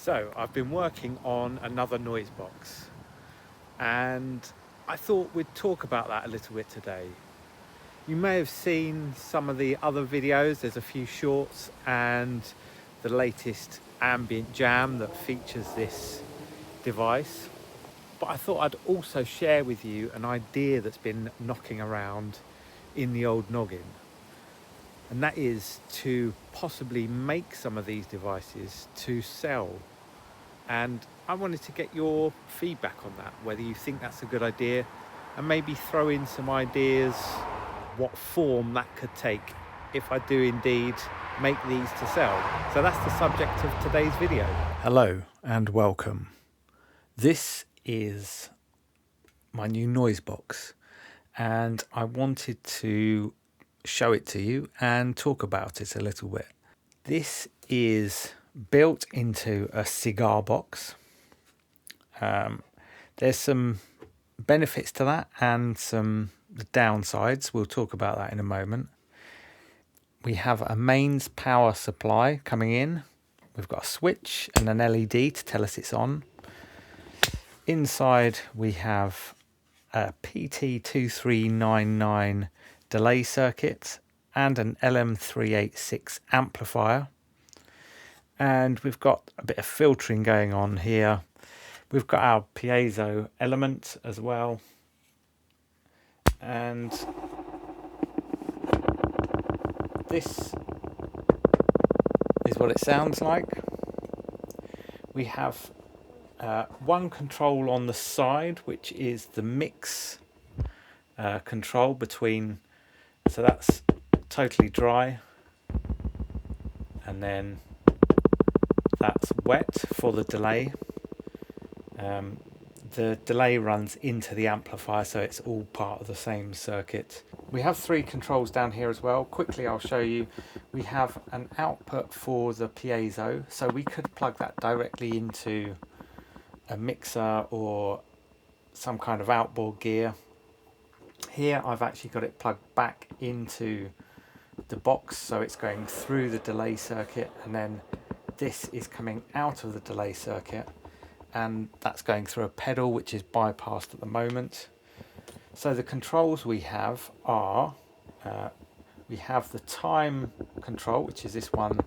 So I've been working on another noise box, and I thought we'd talk about that a little bit today. You may have seen some of the other videos. There's a few shorts and the latest Ambient jam that features this device. But I thought I'd also share with you an idea that's been knocking around in the old noggin. And that is to possibly make some of these devices to sell. And I wanted to get your feedback on that, whether you think that's a good idea, and maybe throw in some ideas what form that could take if I do indeed make these to sell. So that's the subject of today's video. Hello and welcome. This is my new noise box, and I wanted to show it to you and talk about it a little bit. This is built into a Cigar box. There's some benefits to that and some downsides. We'll talk about that in a moment. We have a mains power supply coming in. We've got a switch and an LED to tell us it's on. Inside we have a PT2399 delay circuit and an LM386 amplifier. And we've got a bit of filtering going on here. We've got our piezo element as well. And this is what it sounds like. We have one control on the side, which is the mix control between, so that's totally dry, and then that's wet for the delay. The delay runs into the amplifier, so it's all part of the same circuit. We have three controls down here as well. Quickly I'll show you. We have an output for the piezo, so we could plug that directly into a mixer or some kind of outboard gear. Here I've actually got it plugged back into the box, so it's going through the delay circuit, and then this is coming out of the delay circuit, and that's going through a pedal which is bypassed at the moment. So the controls we have are, we have the time control, which is this one.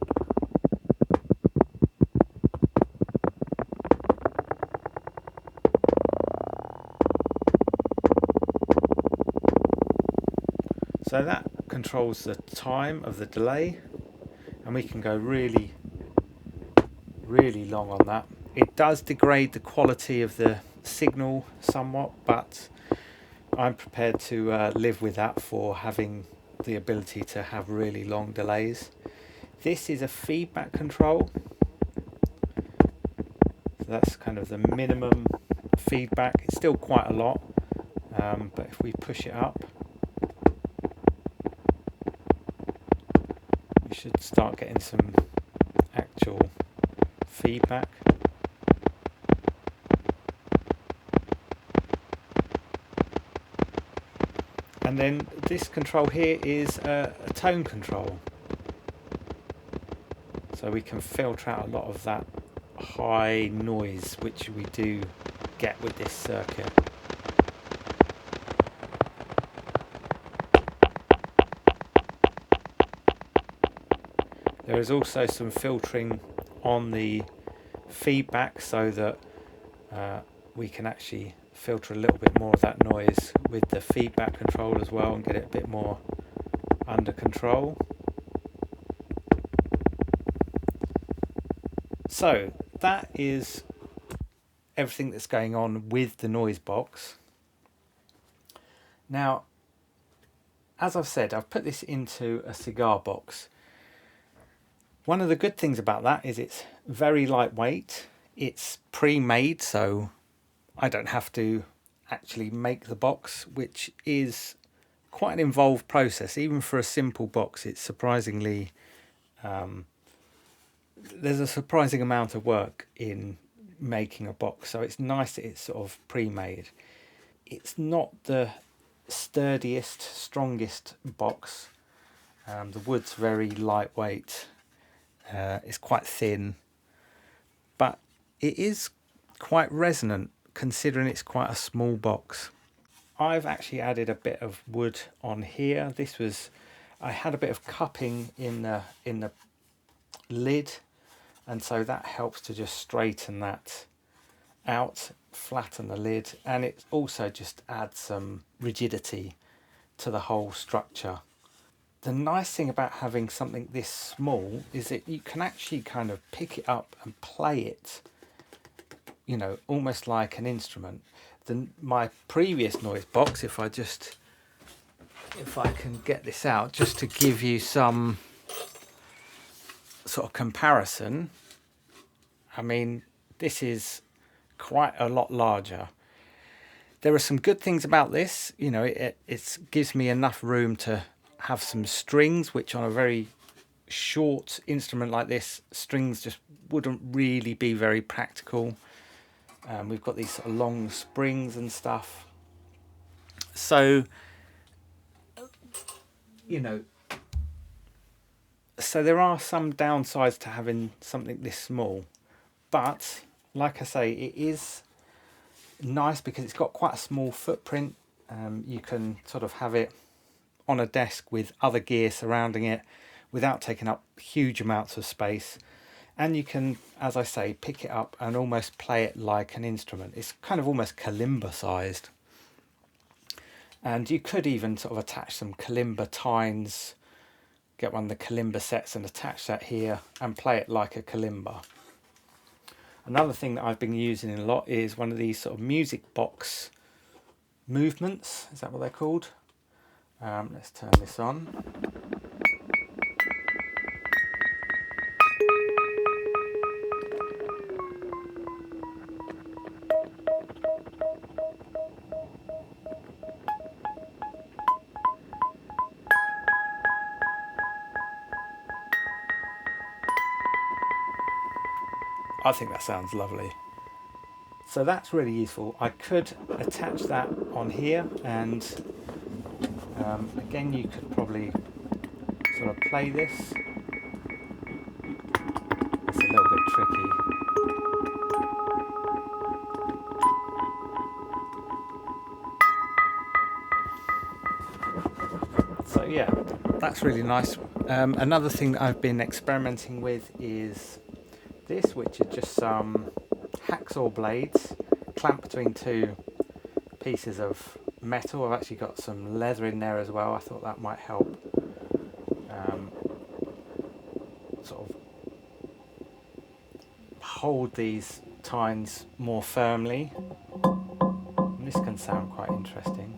So that controls the time of the delay, and we can go really long on that. It does degrade the quality of the signal somewhat, but I'm prepared to live with that for having the ability to have really long delays. This is a feedback control. So that's kind of the minimum feedback. It's still quite a lot, but if we push it up, we should start getting some actual feedback. And then this control here is a tone control, so we can filter out a lot of that high noise which we do get with this circuit. There is also some filtering on the feedback, so that we can actually filter a little bit more of that noise with the feedback control as well and get it a bit more under control. So that is everything that's going on with the noise box. Now, as I've said, I've put this into a Cigar box. One of the good things about that is it's very lightweight. It's pre-made, so I don't have to actually make the box, which is quite an involved process. Even for a simple box, it's surprisingly, there's a surprising amount of work in making a box, so it's nice that it's sort of pre-made. It's not the sturdiest, strongest box. The wood's very lightweight. It's quite thin, but it is quite resonant considering it's quite a small box. I've actually added a bit of wood on here. I had a bit of cupping in the lid, and so that helps to just straighten that out, flatten the lid, and it also just adds some rigidity to the whole structure. The nice thing about having something this small is that you can actually kind of pick it up and play it, you know, almost like an instrument. My previous noise box, if I can get this out just to give you some sort of comparison, I mean, this is quite a lot larger. There are some good things about this, you know, it gives me enough room to have some strings, which on a very short instrument like this, strings just wouldn't really be very practical. We've got these sort of long springs and stuff. So, you know, so there are some downsides to having something this small. But, like I say, it is nice because it's got quite a small footprint. You can sort of have it on a desk with other gear surrounding it without taking up huge amounts of space, and you can, as I say, pick it up and almost play it like an instrument. It's kind of almost kalimba sized, and you could even sort of attach some kalimba tines, get one of the kalimba sets and attach that here and play it like a kalimba. Another thing that I've been using a lot is one of these sort of music box movements. Is that what they're called? Let's turn this on. I think that sounds lovely. So that's really useful. I could attach that on here, and again, you could probably sort of play this. It's a little bit tricky. So yeah, that's really nice. Another thing that I've been experimenting with is this, which is just some hacksaw blades clamped between two pieces of metal. I've actually got some leather in there as well. I thought that might help sort of hold these tines more firmly. And this can sound quite interesting.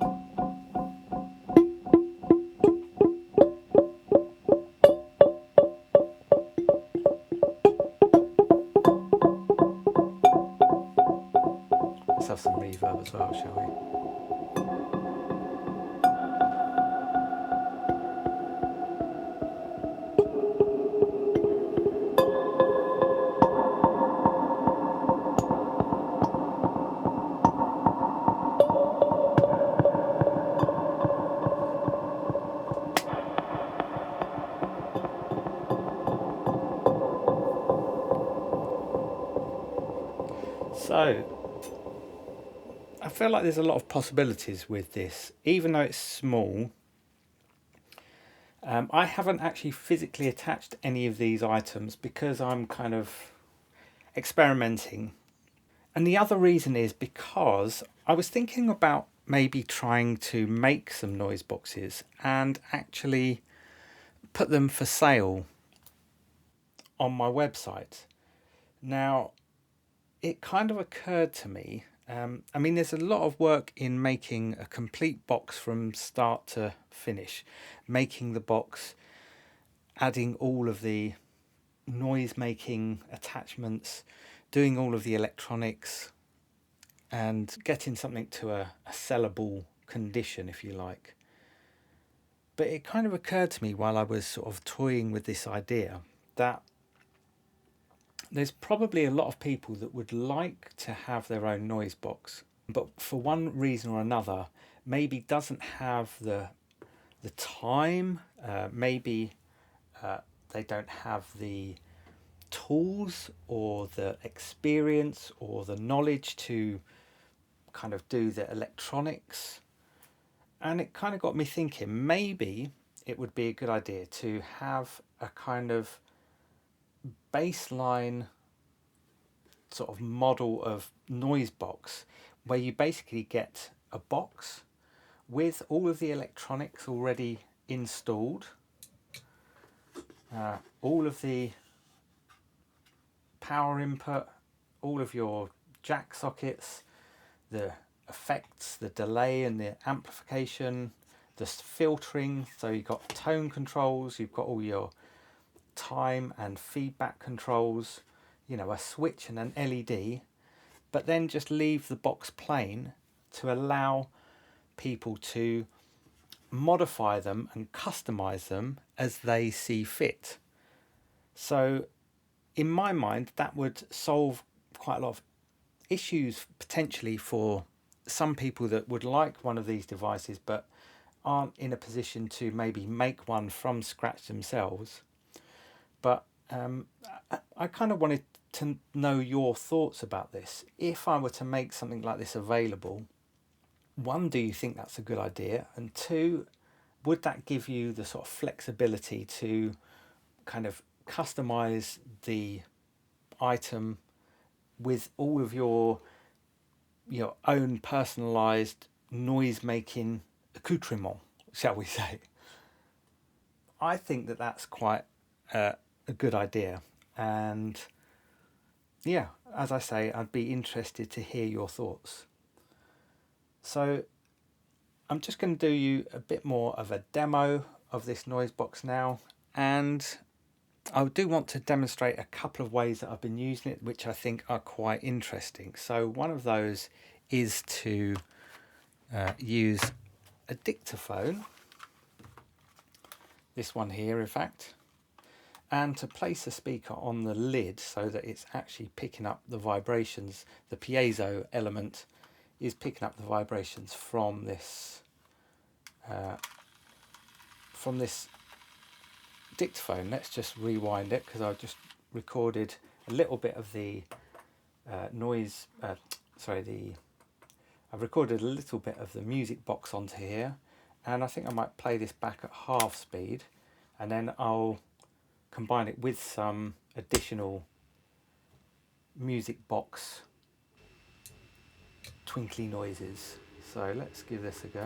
Let's have some reverb as well, shall we? So, I feel like there's a lot of possibilities with this, even though it's small. I haven't actually physically attached any of these items because I'm kind of experimenting. And the other reason is because I was thinking about maybe trying to make some noise boxes and actually put them for sale on my website. Now, it kind of occurred to me, I mean, there's a lot of work in making a complete box from start to finish, making the box, adding all of the noise making attachments, doing all of the electronics, and getting something to a sellable condition, if you like. But it kind of occurred to me while I was sort of toying with this idea that there's probably a lot of people that would like to have their own noise box, but for one reason or another, maybe doesn't have the time, maybe they don't have the tools or the experience or the knowledge to kind of do the electronics. And it kind of got me thinking, maybe it would be a good idea to have a kind of baseline sort of model of noise box where you basically get a box with all of the electronics already installed, all of the power input, all of your jack sockets, the effects, the delay and the amplification, the filtering. So you've got tone controls, you've got all your time and feedback controls, you know, a switch and an LED, but then just leave the box plain to allow people to modify them and customize them as they see fit. So in my mind, that would solve quite a lot of issues potentially for some people that would like one of these devices but aren't in a position to maybe make one from scratch themselves. But I kind of wanted to know your thoughts about this. If I were to make something like this available, one, do you think that's a good idea? And two, would that give you the sort of flexibility to kind of customize the item with all of your own personalized noise making accoutrement, shall we say? I think that that's quite a good idea, and yeah, as I say, I'd be interested to hear your thoughts. So I'm just going to do you a bit more of a demo of this noise box now, and I do want to demonstrate a couple of ways that I've been using it which I think are quite interesting. So one of those is to use a dictaphone, this one here in fact, and to place a speaker on the lid so that it's actually picking up the vibrations. The piezo element is picking up the vibrations from this dictaphone. Let's just rewind it because I just recorded a little bit of the noise. I've recorded a little bit of the music box onto here, and I think I might play this back at half speed, and then I'll combine it with some additional music box twinkly noises. So let's give this a go.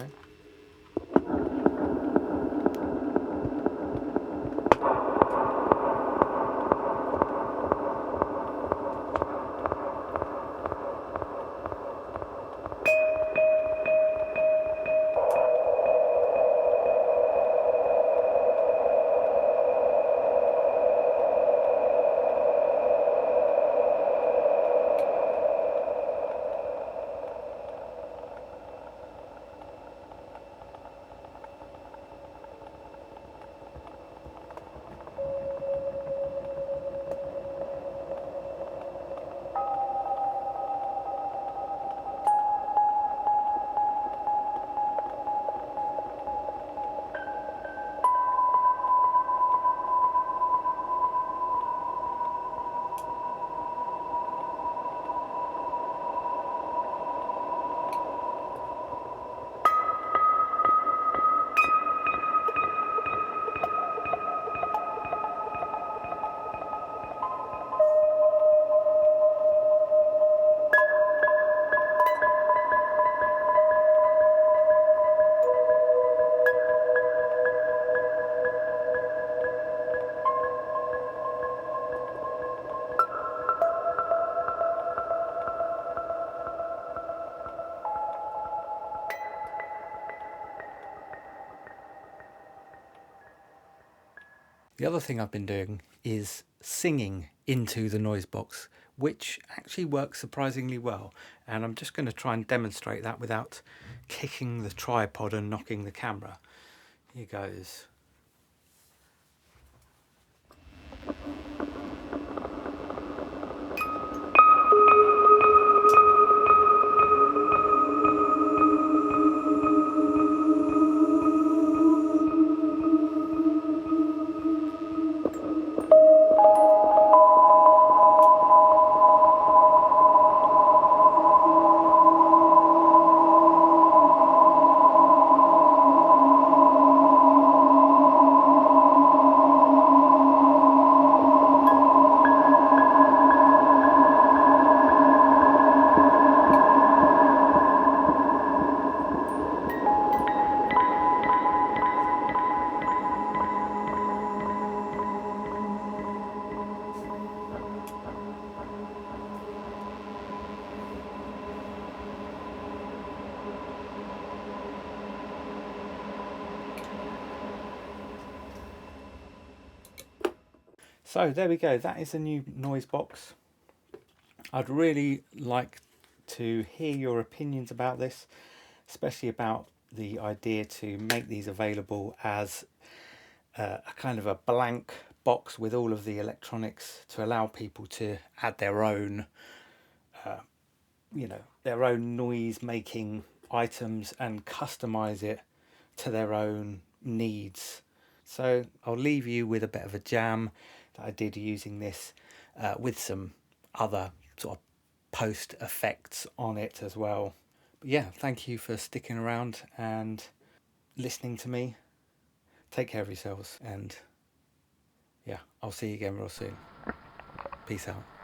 The other thing I've been doing is singing into the noise box, which actually works surprisingly well. And I'm just going to try and demonstrate that without kicking the tripod and knocking the camera. Here goes. So there we go, that is a new noise box. I'd really like to hear your opinions about this, especially about the idea to make these available as a kind of a blank box with all of the electronics to allow people to add their own, their own noise making items and customize it to their own needs. So I'll leave you with a bit of a jam that I did using this with some other sort of post effects on it as well. But yeah, thank you for sticking around and listening to me. Take care of yourselves, and yeah, I'll see you again real soon. Peace out.